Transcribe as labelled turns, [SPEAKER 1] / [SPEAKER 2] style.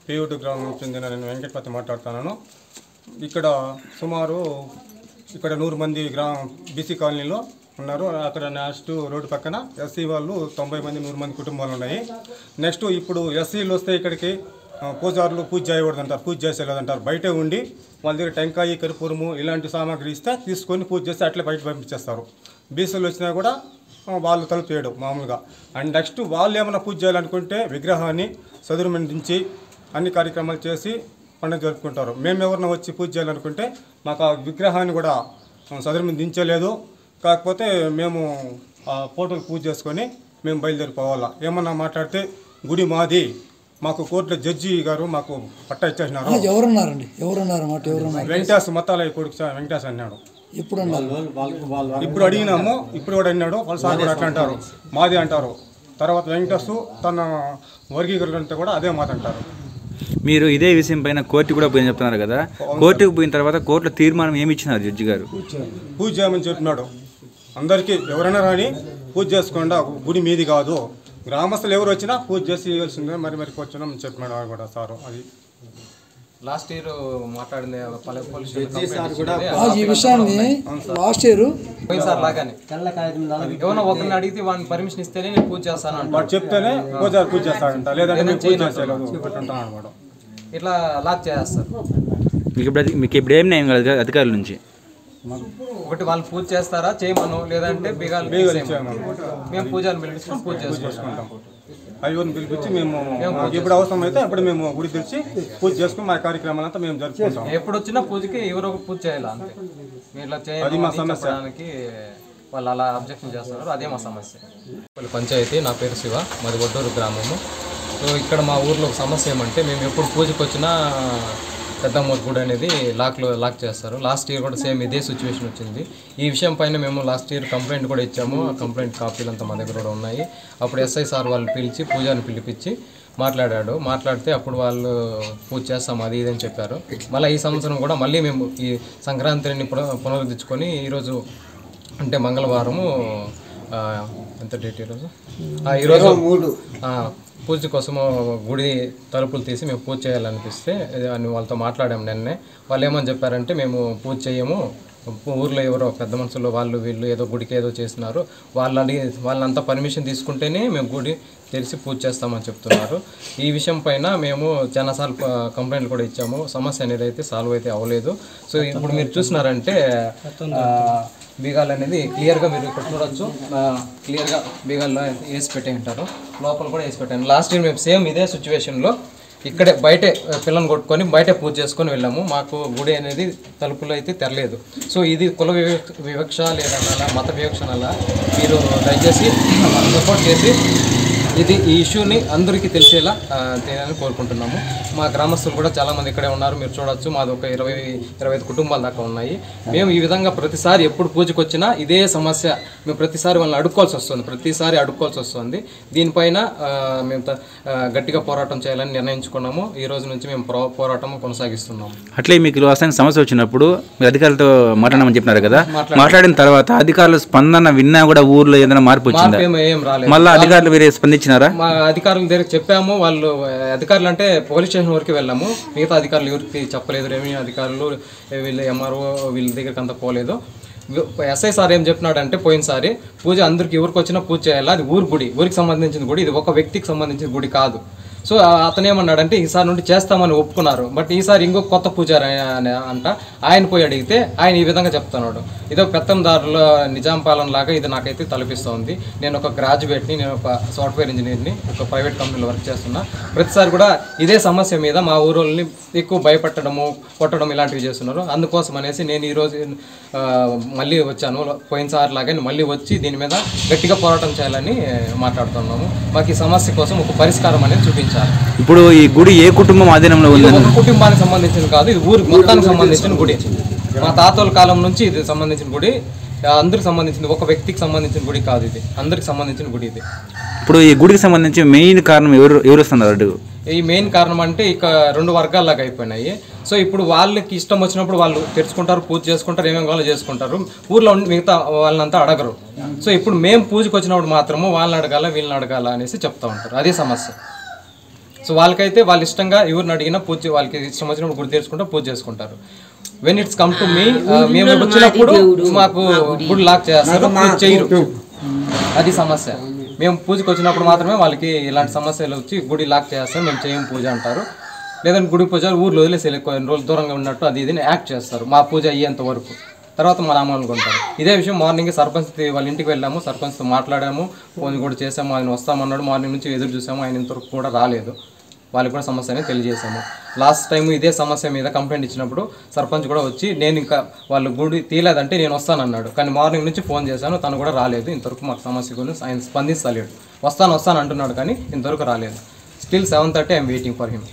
[SPEAKER 1] పీవుడు గ్రామం చెందిన నేను వెంకటపతి మాట్లాడుతున్నాను. ఇక్కడ సుమారు 100 మంది బీసీ కాలనీలో ఉన్నారు. అక్కడ నెక్స్ట్ రోడ్డు పక్కన ఎస్సీ వాళ్ళు 90 మంది 100 మంది కుటుంబాలు ఉన్నాయి. నెక్స్ట్ ఇప్పుడు ఎస్సీలు వస్తే ఇక్కడికి పూజారులు పూజ చేయకూడదంటారు, పూజ చేసేలేదంటారు. బయటే ఉండి వాళ్ళ దగ్గర టెంకాయ కర్పూరము ఇలాంటి సామాగ్రి ఇస్తే తీసుకొని పూజ చేస్తే అట్లే బయట పంపించేస్తారు. బీసీలు వచ్చినా కూడా వాళ్ళు తలుపు చేయడం మామూలుగా. అండ్ నెక్స్ట్ వాళ్ళు ఏమైనా పూజ చేయాలనుకుంటే విగ్రహాన్ని సదురుమందించి అన్ని కార్యక్రమాలు చేసి పండుగ జరుపుకుంటారు. మేము ఎవరైనా వచ్చి పూజ చేయాలనుకుంటే మాకు ఆ విగ్రహాన్ని కూడా సదురుమందించలేదు. కాకపోతే మేము ఆ ఫోటోలు పూజ చేసుకొని మేము బయలుదేరిపోవాలా. ఏమన్నా మాట్లాడితే గుడి మాది, మాకు కోర్టులో జడ్జి గారు మాకు పట్టా ఇచ్చేసినారు. వెంకటేశ్ మతాలయ్య కొడుకు వెంకటేశ్ అన్నాడు. ఇప్పుడు అడిగినాము, ఇప్పుడు కూడా అన్నాడు. వాళ్ళ సార్ కూడా అట్లా అంటారు, మాది అంటారు. తర్వాత వెంకటేశ్ తన వర్గీకరణతో కూడా అదే మాట అంటారు.
[SPEAKER 2] మీరు ఇదే విషయం పైన కోర్టు కూడా పోయి చెప్తున్నారు కదా, కోర్టుకు పోయిన తర్వాత కోర్టులో తీర్మానం ఏమి ఇచ్చినారు జడ్జి గారు?
[SPEAKER 1] పూజ చేయమని చెప్పినాడు. అందరికీ ఎవరైనా రాని పూజ చేసుకోండి, గుడి మీది కాదు, గ్రామస్తులు ఎవరు వచ్చినా పూజ చేసి ఇవ్వాల్సిందే, మరి కూర్చున్నాం చెప్పినాడు కూడా సారు. అది
[SPEAKER 3] లాస్ట్ ఇయర్ మాట్లాడింది
[SPEAKER 4] ఈ విషయాన్ని లాస్ట్ ఇయర్
[SPEAKER 3] సార్ లాగానే ఏమన్నా ఒకరిని అడిగితే వాడిని పర్మిషన్ ఇస్తేనే నేను పూజ చేస్తాను
[SPEAKER 1] వాడు చెప్తేనే పూజ చేస్తాడంట, లేదంటే చేయలేదు.
[SPEAKER 3] ఇట్లా లాక్ చేస్తారు.
[SPEAKER 2] మీకు ఇప్పుడు ఏం న్యాయం కాదు అధికారుల నుంచి?
[SPEAKER 3] ఒకటి వాళ్ళు పూజ చేస్తారా చేయమను, లేదంటే బీగాలు మేము పూజలు పిలిపించుకొని పూజ చేసుకుంటాం.
[SPEAKER 1] అయ్యోని పిలిపించి మేము ఎప్పుడు అవసరం అయితే అప్పుడు మేము గుడి తెచ్చి పూజ చేసుకుని మా కార్యక్రమాలంతా మేము జరుపుకుంటాం.
[SPEAKER 3] ఎప్పుడు వచ్చినా పూజకి ఎవరో ఒక పూజ చేయాలి అంతే. ఇట్లా చేయడానికి వాళ్ళు అలా అబ్జెక్షన్ చేస్తున్నారు, అదే మా సమస్య. పంచాయతీ, నా పేరు శివ, మాది ఒడ్డూరు గ్రామము. సో ఇక్కడ మా ఊర్లో ఒక సమస్య ఏమంటే మేము ఎప్పుడు పూజకి వచ్చినా పెద్దమ్మ గుడి అనేది లాక్ చేస్తారు. లాస్ట్ ఇయర్ కూడా సేమ్ ఇదే సిచ్యువేషన్ వచ్చింది. ఈ విషయం పైన మేము లాస్ట్ ఇయర్ కంప్లైంట్ కూడా ఇచ్చాము. ఆ కంప్లైంట్ కాపీలు అంతా మా దగ్గర కూడా ఉన్నాయి. అప్పుడు ఎస్ఐ సార్ వాళ్ళు పిలిచి పూజారిని పిలిపించి మాట్లాడితే అప్పుడు వాళ్ళు పూజ చేస్తాం అది ఇది అని చెప్పారు. మళ్ళీ ఈ సంవత్సరం కూడా మళ్ళీ మేము ఈ సంక్రాంతిని పునరుద్ధరించుకొని ఈరోజు అంటే మంగళవారము ఎంత డేట్ ఈరోజు పూజ కోసము గుడి తలుపులు తీసి మేము పూజ చేయాలనిపిస్తే వాళ్ళతో మాట్లాడాము నిన్నే. వాళ్ళు ఏమని చెప్పారంటే మేము పూజ చేయము, ఊర్లో ఎవరో పెద్ద మనుషులు వీళ్ళు ఏదో గుడికి ఏదో చేస్తున్నారు, వాళ్ళంతా పర్మిషన్ తీసుకుంటేనే మేము గుడి తెలిసి పూజ చేస్తామని చెప్తున్నారు. ఈ విషయం పైన మేము చాలాసార్లు కంప్లైంట్లు కూడా ఇచ్చాము. సమస్య అనేది అయితే సాల్వ్ అయితే అవ్వలేదు. సో ఇప్పుడు మీరు చూసినారంటే బీగాలు అనేది క్లియర్గా మీరు ఇక్కడ చూడొచ్చు, క్లియర్గా బీగాల్లో వేసి పెట్టే ఉంటారు, లోపల కూడా వేసి పెట్టాను. లాస్ట్ ఇయర్ మేము సేమ్ ఇదే సిచ్యువేషన్లో ఇక్కడే బయటే పిల్లల్ని కొట్టుకొని బయటే పూజ చేసుకొని వెళ్ళాము. మాకు గుడి అనేది తలుపులు అయితే తెరలేదు. సో ఇది కుల వివక్ష లేదన్నా మత వివక్ష అలా మీరు దయచేసి సపోర్ట్ చేసి ఈ ఇష్యూని అందరికీ తెలిసేలా చేయాలని కోరుకుంటున్నాము. మా గ్రామస్తులు కూడా చాలామంది ఇక్కడే ఉన్నారు, మీరు చూడొచ్చు. మాది ఒక 20-25 కుటుంబాల దాకా ఉన్నాయి. మేము ఈ విధంగా ప్రతిసారి ఎప్పుడు పూజకు వచ్చినా ఇదే సమస్య, మేము ప్రతిసారి వాళ్ళని అడుక్కోవాల్సి వస్తుంది. దీనిపైన మేము గట్టిగా పోరాటం చేయాలని నిర్ణయించుకున్నాము. ఈ రోజు నుంచి మేము పోరాటం కొనసాగిస్తున్నాము.
[SPEAKER 2] అట్లే మీకు అసలు సమస్య వచ్చినప్పుడు మీ అధికారులతో మాట్లాడమని చెప్పినారు కదా, మాట్లాడిన తర్వాత అధికారులు స్పందన విన్నా కూడా ఊర్లో ఏదైనా మార్పు వచ్చిందా?
[SPEAKER 3] ఏం రాలేదు.
[SPEAKER 2] మళ్ళీ అధికారులు వేరే స్పందించినారా?
[SPEAKER 3] మా అధికారుల దగ్గర చెప్పాము. వాళ్ళు అధికారులు అంటే పోలీస్ స్టేషన్ వరకు వెళ్ళాము, మిగతా అధికారులు ఎవరికి చెప్పలేదు. రెవెన్యూ అధికారులు వీళ్ళు ఎంఆర్ఓ వీళ్ళ దగ్గరికి అంతా పోలేదు. ఎస్ఐ సార్ ఏం చెప్పినాడంటే పోయినసారి పూజ అందరికి ఎవరికి వచ్చినా పూజ చేయాలి, అది ఊరికి సంబంధించిన గుడి, ఇది ఒక వ్యక్తికి సంబంధించిన గుడి కాదు. సో అతను ఏమన్నాడంటే ఈసారి నుండి చేస్తామని ఒప్పుకున్నారు. బట్ ఈసారి ఇంకొక కొత్త పూజారి అంట, ఆయన పోయి అడిగితే ఆయన ఈ విధంగా చెప్తున్నాడు, ఇదో పెత్తందారుల నిజాం పాలన లాగా ఇది నాకైతే తలపిస్తుంది. నేను ఒక గ్రాడ్యుయేట్ని, నేను ఒక సాఫ్ట్వేర్ ఇంజనీర్ని, ఒక ప్రైవేట్ కంపెనీలో వర్క్ చేస్తున్నా. ప్రతిసారి కూడా ఇదే సమస్య మీద మా ఊరోళ్ళని ఎక్కువ భయపెట్టడము, కొట్టడం ఇలాంటివి చేస్తున్నారు. అందుకోసం అనేసి నేను ఈరోజు మళ్ళీ వచ్చాను. పోయినసారి లాగానే మళ్ళీ వచ్చి దీని మీద గట్టిగా పోరాటం చేయాలని మాట్లాడుతున్నాము. మాకు ఈ సమస్య కోసం ఒక పరిష్కారం అనేది చూపించాలి.
[SPEAKER 2] ఇప్పుడు ఈ గుడి ఏ కుటుంబం ఆధీనంలో ఉంది?
[SPEAKER 3] ఒక కుటుంబానికి సంబంధించింది కాదు, ఇది ఊరి మొత్తానికి సంబంధించిన గుడి. మా తాతల కాలం నుంచి ఇది సంబంధించిన గుడి, అందరికి సంబంధించింది, ఒక వ్యక్తికి సంబంధించిన గుడి కాదు, ఇది అందరికి సంబంధించిన గుడి. ఇది
[SPEAKER 2] ఇప్పుడు ఈ గుడికి సంబంధించి మెయిన్ కారణం ఎవరు వస్తున్నారు?
[SPEAKER 3] ఈ మెయిన్ కారణం అంటే ఇక 2 వర్గాల్లాగా అయిపోయినాయి. సో ఇప్పుడు వాళ్ళకి ఇష్టం వచ్చినప్పుడు వాళ్ళు తెరుచుకుంటారు, పూజ చేసుకుంటారు, ఏమేమి కావాలో చేసుకుంటారు. ఊర్లో ఉండి మిగతా వాళ్ళనంతా అడగరు. సో ఇప్పుడు మేము పూజకు వచ్చినప్పుడు మాత్రము వాళ్ళని అడగాల వీళ్ళని అడగాల అనేసి చెప్తా ఉంటారు. అదే సమస్య. సో వాళ్ళకైతే వాళ్ళు ఇష్టంగా ఎవరిని అడిగినా పూజ వాళ్ళకి ఇష్టం వచ్చినప్పుడు గుడి తెరుచుకుంటూ పూజ చేసుకుంటారు. When it's come to me, మేము వచ్చినప్పుడు మాకు గుడి లాక్ చేస్తారు, పూజ చేయరు. అది సమస్య. మేము పూజకి వచ్చినప్పుడు మాత్రమే వాళ్ళకి ఇలాంటి సమస్యలు వచ్చి గుడి లాక్ చేస్తారు, మేము చేయం పూజ అంటారు. లేదంటే గుడి పూజ ఊర్లో వదిలేసి కొన్ని రోజులు దూరంగా ఉన్నట్టు అది ఇది యాక్ట్ చేస్తారు మా పూజ అయ్యేంత వరకు. తర్వాత మా నామాలను కొంటారు. ఇదే విషయం మార్నింగ్ సర్పంచ్ వాళ్ళ ఇంటికి వెళ్ళాము, సర్పంచ్తో మాట్లాడాము, ఫోన్ కూడా చేసాము. ఆయన వస్తామన్నాడు. మార్నింగ్ నుంచి ఎదురు చూసాము, ఆయన ఇంతవరకు కూడా రాలేదు. వాళ్ళకి కూడా సమస్య అనేది తెలియజేశాము. లాస్ట్ టైం ఇదే సమస్య మీద కంప్లైంట్ ఇచ్చినప్పుడు సర్పంచ్ కూడా వచ్చి నేను ఇంకా వాళ్ళు గుడి తీయలేదంటే నేను వస్తానన్నాడు. కానీ మార్నింగ్ నుంచి ఫోన్ చేశాను, తను కూడా రాలేదు. ఇంతవరకు మాకు సమస్య గురించి ఆయన స్పందిస్తలేడు. వస్తాను అంటున్నాడు కానీ ఇంతవరకు రాలేదు. Still 7:30 I'm waiting for him.